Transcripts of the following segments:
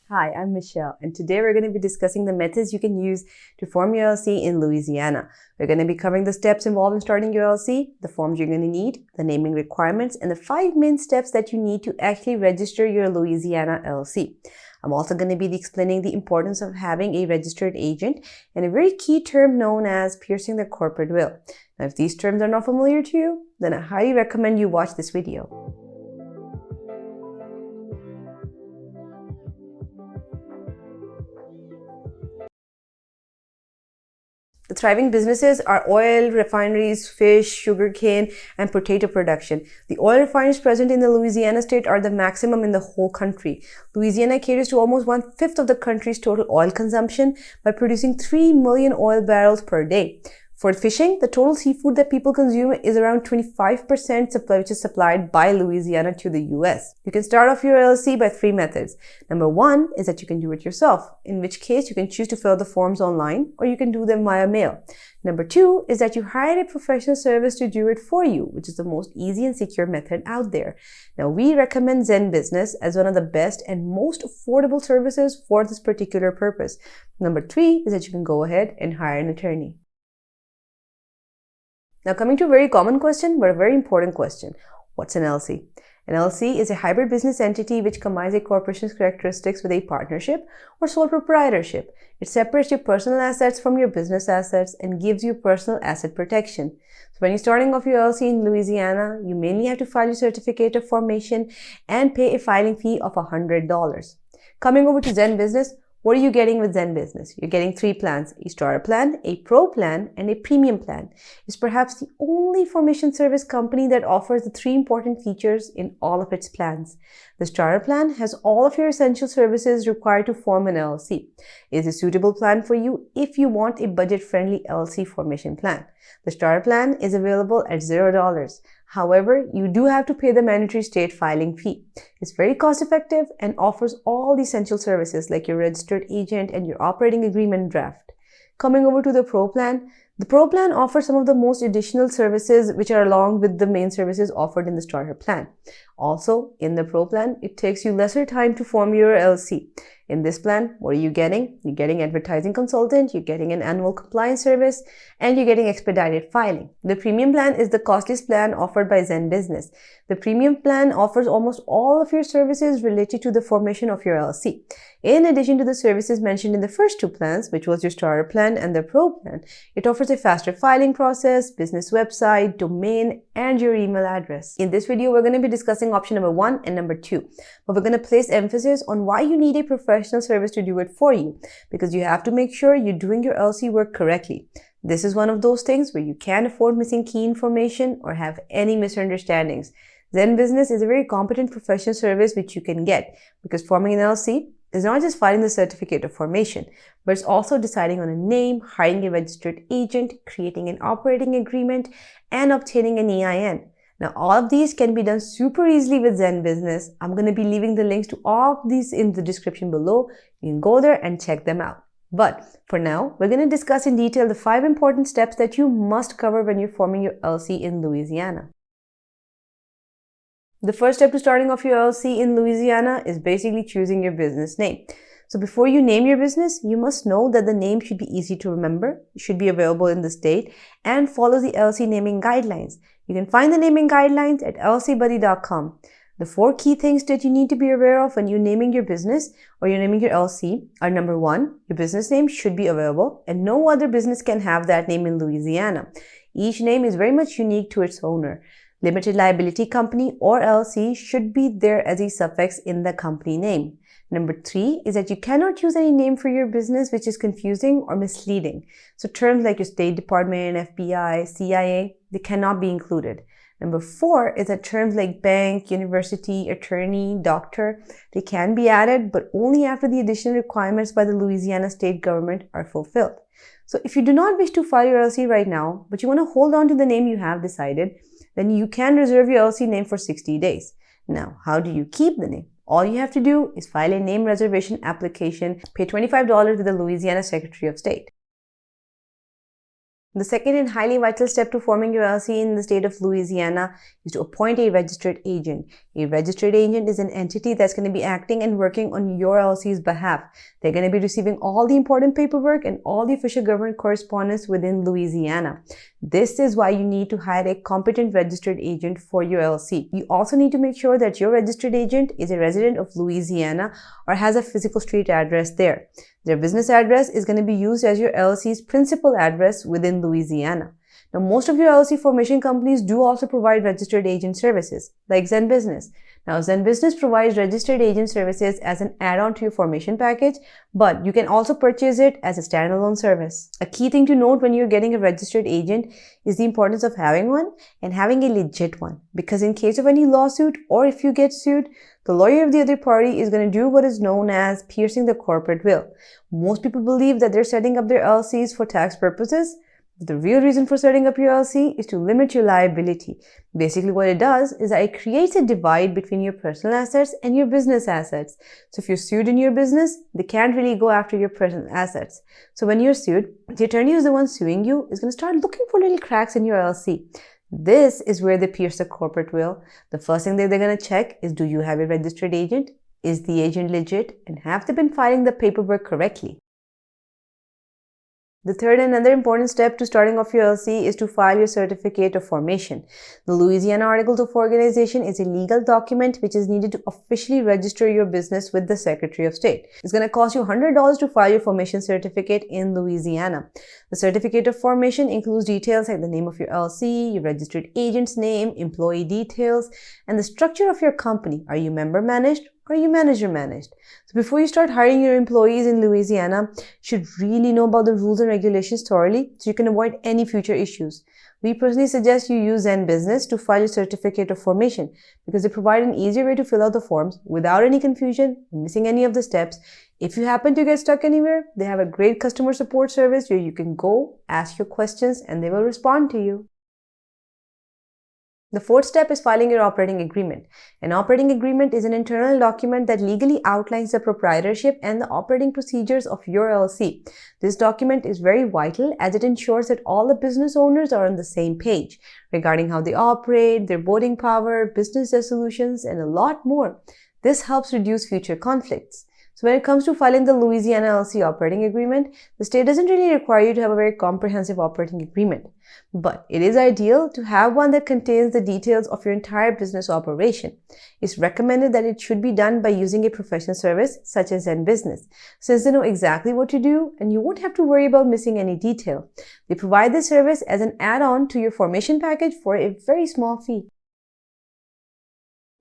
Hi, I'm Michelle, and today we're going to be discussing the methods you can use to form your LLC in Louisiana. We're going to be covering the steps involved in starting your LLC, the forms you're going to need, the naming requirements, and the 5 main steps that you need to actually register your Louisiana LLC. I'm also going to be explaining the importance of having a registered agent and a very key term known as piercing the corporate veil. Now, if these terms are not familiar to you, then I highly recommend you watch this video. The thriving businesses are oil refineries, fish, sugarcane, and potato production. The oil refineries present in the Louisiana state are the maximum in the whole country. Louisiana caters to almost 1/5 of the country's total oil consumption by producing 3 million oil barrels per day. For fishing, the total seafood that people consume is around 25% supply, which is supplied by Louisiana to the US. You can start off your LLC by 3 methods. Number 1 is that you can do it yourself, in which case you can choose to fill the forms online or you can do them via mail. Number 2 is that you hire a professional service to do it for you, which is the most easy and secure method out there. Now, we recommend ZenBusiness as one of the best and most affordable services for this particular purpose. Number 3 is that you can go ahead and hire an attorney. Now, coming to a very common question, but a very important question. What's an LLC? An LLC is a hybrid business entity which combines a corporation's characteristics with a partnership or sole proprietorship. It separates your personal assets from your business assets and gives you personal asset protection. So when you're starting off your LLC in Louisiana, you mainly have to file your certificate of formation and pay a filing fee of $100. Coming over to ZenBusiness, what are you getting with ZenBusiness? You're getting 3 plans: a starter plan, a pro plan, and a premium plan. It's perhaps the only formation service company that offers the 3 important features in all of its plans. The starter plan has all of your essential services required to form an LLC. It is a suitable plan for you if you want a budget-friendly LLC formation plan. The starter plan is available at $0. However, you do have to pay the mandatory state filing fee. It's very cost-effective and offers all the essential services like your registered agent and your operating agreement draft. Coming over to the Pro Plan, the Pro Plan offers some of the most additional services which are along with the main services offered in the Starter Plan. Also, in the Pro Plan, it takes you lesser time to form your LLC. In this plan, what are you getting? You're getting advertising consultant, you're getting an annual compliance service, and you're getting expedited filing. The premium plan is the costliest plan offered by ZenBusiness. The premium plan offers almost all of your services related to the formation of your LLC. In addition to the services mentioned in the first 2 plans, which was your starter plan and the pro plan, it offers a faster filing process, business website, domain, and your email address. In this video, we're going to be discussing option number 1 and number 2, but we're going to place emphasis on why you need a professional service to do it for you, because you have to make sure you're doing your LLC work correctly. This is one of those things where you can't afford missing key information or have any misunderstandings. ZenBusiness is a very competent professional service which you can get, because forming an LLC is not just filing the certificate of formation, but it's also deciding on a name, hiring a registered agent, creating an operating agreement, and obtaining an EIN. Now, all of these can be done super easily with ZenBusiness. I'm going to be leaving the links to all of these in the description below. You can go there and check them out. But for now, we're going to discuss in detail the 5 important steps that you must cover when you're forming your LLC in Louisiana. The first step to starting off your LLC in Louisiana is basically choosing your business name. So before you name your business, you must know that the name should be easy to remember, should be available in the state, and follow the LLC naming guidelines. You can find the naming guidelines at llcbuddy.com. The 4 key things that you need to be aware of when you're naming your business or you're naming your LLC are: number 1, your business name should be available, and no other business can have that name in Louisiana. Each name is very much unique to its owner. Limited liability company or LLC should be there as a suffix in the company name. Number 3 is that you cannot use any name for your business which is confusing or misleading. So terms like your State Department, FBI, CIA, they cannot be included. Number 4 is that terms like bank, university, attorney, doctor, they can be added, but only after the additional requirements by the Louisiana state government are fulfilled. So if you do not wish to file your LLC right now, but you want to hold on to the name you have decided, then you can reserve your LLC name for 60 days. Now, how do you keep the name? All you have to do is file a name reservation application, pay $25 to the Louisiana Secretary of State. The second and highly vital step to forming your LLC in the state of Louisiana is to appoint a registered agent. A registered agent is an entity that's going to be acting and working on your LLC's behalf. They're going to be receiving all the important paperwork and all the official government correspondence within Louisiana. This is why you need to hire a competent registered agent for your LLC. You also need to make sure that your registered agent is a resident of Louisiana or has a physical street address there. Their business address is going to be used as your LLC's principal address within Louisiana. Now, most of your LLC formation companies do also provide registered agent services, like ZenBusiness. Now, ZenBusiness provides registered agent services as an add-on to your formation package, but you can also purchase it as a standalone service. A key thing to note when you're getting a registered agent is the importance of having one and having a legit one, because in case of any lawsuit or if you get sued, the lawyer of the other party is going to do what is known as piercing the corporate veil. Most people believe that they're setting up their LLCs for tax purposes. The real reason for setting up your LLC is to limit your liability. Basically, what it does is that it creates a divide between your personal assets and your business assets. So if you're sued in your business, they can't really go after your personal assets. So when you're sued, the attorney who's the one suing you is going to start looking for little cracks in your LLC. This is where they pierce the corporate veil. The first thing that they're going to check is, do you have a registered agent? Is the agent legit? And have they been filing the paperwork correctly? The third and another important step to starting off your LLC is to file your certificate of formation. The Louisiana Articles of Organization is a legal document which is needed to officially register your business with the Secretary of State. It's going to cost you $100 to file your formation certificate in Louisiana. The certificate of formation includes details like the name of your LLC, your registered agent's name, employee details, and the structure of your company. Are you member managed? Or are you manager managed? So before you start hiring your employees in Louisiana, you should really know about the rules and regulations thoroughly so you can avoid any future issues. We personally suggest you use ZenBusiness to file your certificate of formation because they provide an easier way to fill out the forms without any confusion, missing any of the steps. If you happen to get stuck anywhere, they have a great customer support service where you can go, ask your questions, and they will respond to you. The fourth step is filing your operating agreement. An operating agreement is an internal document that legally outlines the proprietorship and the operating procedures of your LLC. This document is very vital as it ensures that all the business owners are on the same page regarding how they operate, their voting power, business resolutions, and a lot more. This helps reduce future conflicts. So when it comes to filing the Louisiana LLC operating agreement, the state doesn't really require you to have a very comprehensive operating agreement. But it is ideal to have one that contains the details of your entire business operation. It's recommended that it should be done by using a professional service such as ZenBusiness, since they know exactly what to do and you won't have to worry about missing any detail. They provide this service as an add-on to your formation package for a very small fee.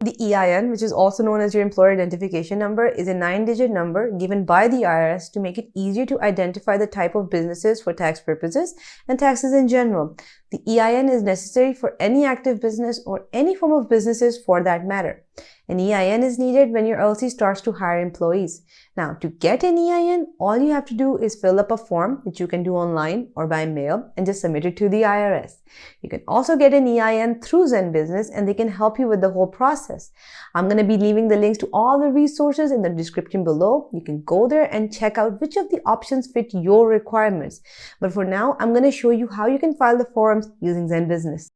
The EIN, which is also known as your employer identification number, is a 9-digit number given by the IRS to make it easier to identify the type of businesses for tax purposes and taxes in general. The EIN is necessary for any active business or any form of businesses for that matter. An EIN is needed when your LLC starts to hire employees. Now, to get an EIN, all you have to do is fill up a form, which you can do online or by mail, and just submit it to the IRS. You can also get an EIN through ZenBusiness, and they can help you with the whole process. I'm going to be leaving the links to all the resources in the description below. You can go there and check out which of the options fit your requirements. But for now, I'm going to show you how you can file the forms using ZenBusiness.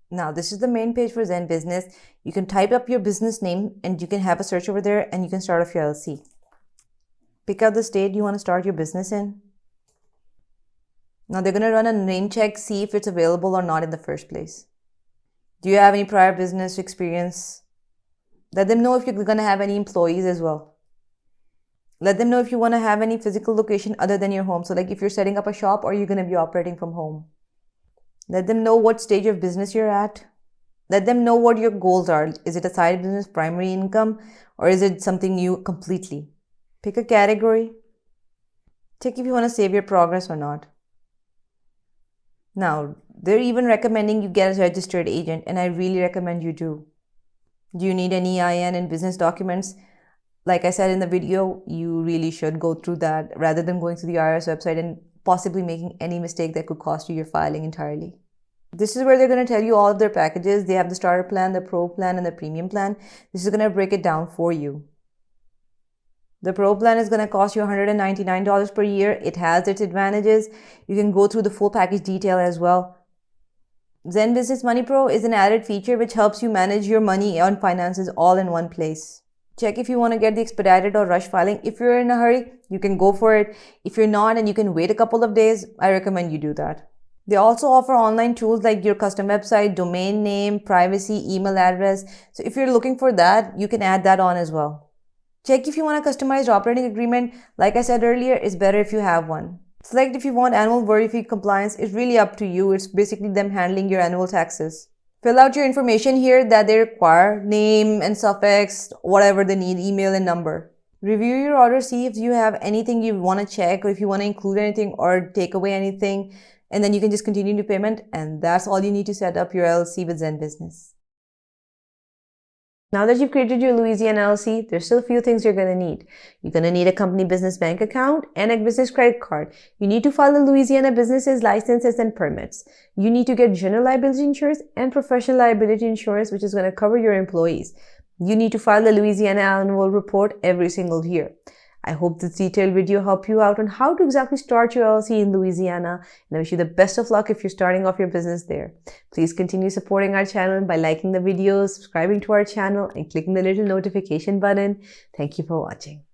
Now, this is the main page for ZenBusiness. You can type up your business name and you can have a search over there and you can start off your LLC. Pick out the state you want to start your business in. Now, they're going to run a name check, see if it's available or not in the first place. Do you have any prior business experience? Let them know if you're going to have any employees as well. Let them know if you want to have any physical location other than your home. So like if you're setting up a shop or you're going to be operating from home. Let them know what stage of business you're at. Let them know what your goals are. Is it a side business, primary income, or is it something new completely? Pick a category. Check if you want to save your progress or not. Now, they're even recommending you get a registered agent, and I really recommend you do. Do you need an EIN and business documents? Like I said in the video, you really should go through that rather than going to the IRS website and possibly making any mistake that could cost you your filing entirely. This is where they're going to tell you all of their packages. They have the starter plan, the pro plan, and the premium plan. This is going to break it down for you. The Pro plan is going to cost you $199 per year. It has its advantages. You can go through the full package detail as well. ZenBusiness Money Pro is an added feature which helps you manage your money and finances all in one place. Check if you want to get the expedited or rush filing. If you're in a hurry, you can go for it. If you're not and you can wait a couple of days, I recommend you do that. They also offer online tools like your custom website, domain name, privacy, email address. So if you're looking for that, you can add that on as well. Check if you want a customized operating agreement. Like I said earlier, it's better if you have one. Select if you want annual worry-free compliance. It's really up to you. It's basically them handling your annual taxes. Fill out your information here that they require, name and suffix, whatever they need, email and number. Review your order, see if you have anything you want to check or if you want to include anything or take away anything, and then you can just continue to payment, and that's all you need to set up your LLC with ZenBusiness. Now that you've created your Louisiana LLC, there's still a few things you're going to need. You're going to need a company business bank account and a business credit card. You need to file a Louisiana business's licenses and permits. You need to get general liability insurance and professional liability insurance, which is going to cover your employees. You need to file the Louisiana annual report every single year. I hope this detailed video helped you out on how to exactly start your LLC in Louisiana, and I wish you the best of luck if you're starting off your business there. Please continue supporting our channel by liking the videos, subscribing to our channel, and clicking the little notification button. Thank you for watching.